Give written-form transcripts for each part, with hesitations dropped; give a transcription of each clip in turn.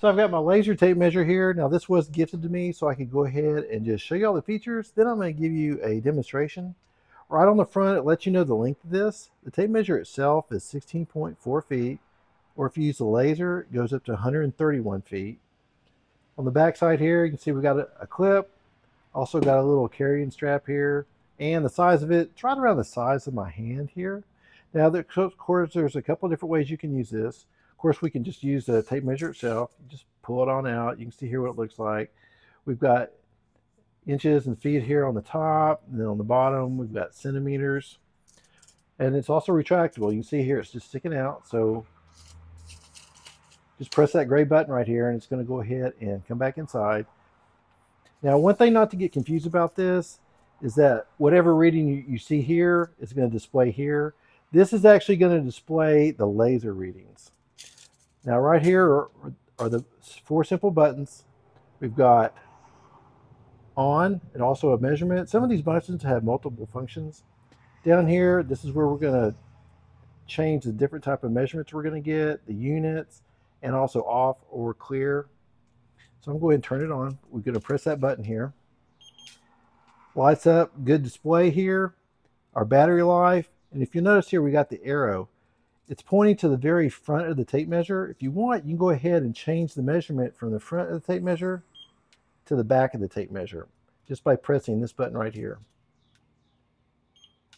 So I've got my laser tape measure here. Now this was gifted to me so I could go ahead and just show you all the features. Then I'm going to give you a demonstration. Right on the front, it lets you know the length of this. The tape measure itself is 16.4 feet, or if you use the laser, it goes up to 131 feet. On the back side here, you can see we got a clip, also got a little carrying strap here, and the size of it's right around the size of my hand here. Now, of course, there's a couple different ways you can use this. Of course, we can just use the tape measure itself. Just pull it on out. You can see here what it looks like. We've got inches and feet here on the top, and then on the bottom, we've got centimeters. And it's also retractable. You can see here it's just sticking out. So just press that gray button right here, and it's going to go ahead and come back inside. Now, one thing not to get confused about this is that whatever reading you see here is going to display here. This is actually going to display the laser readings. Now, right here are the 4 simple buttons. We've got on and also a measurement. Some of these buttons have multiple functions. Down here, this is where we're going to change the different type of measurements we're going to get, the units, and also off or clear. So I'm going to turn it on. We're going to press that button here. Lights up, good display here. Our battery life, and if you notice here, we got the arrow. It's pointing to the very front of the tape measure. If you want, you can go ahead and change the measurement from the front of the tape measure to the back of the tape measure just by pressing this button right here.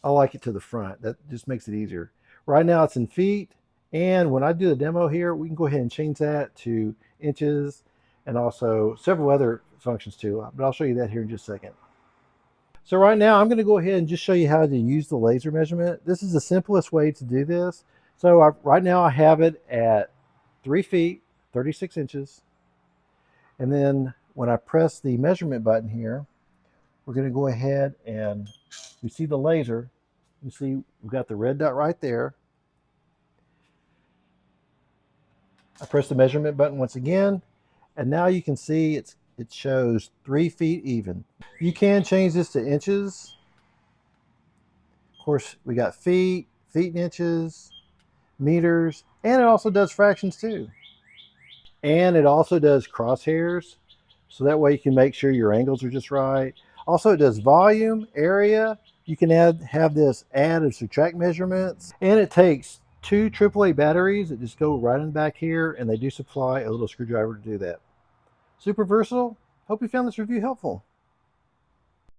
I like it to the front. That just makes it easier. Right now it's in feet, and when I do the demo here, we can go ahead and change that to inches and also several other functions too, but I'll show you that here in just a second. So right now I'm going to go ahead and just show you how to use the laser measurement. This is the simplest way to do this. So right now I have it at 3 feet, 36 inches. And then when I press the measurement button here, we're going to go ahead and we see the laser. You see we've got the red dot right there. I press the measurement button once again, and now you can see it shows 3 feet even. You can change this to inches. Of course, we got feet, feet and inches, meters, and it also does fractions too. And it also does crosshairs, so that way you can make sure your angles are just right. Also, it does volume, area. You can have this add and subtract measurements, and it takes 2 AAA batteries that just go right in the back here, and they do supply a little screwdriver to do that. Super versatile. Hope you found this review helpful.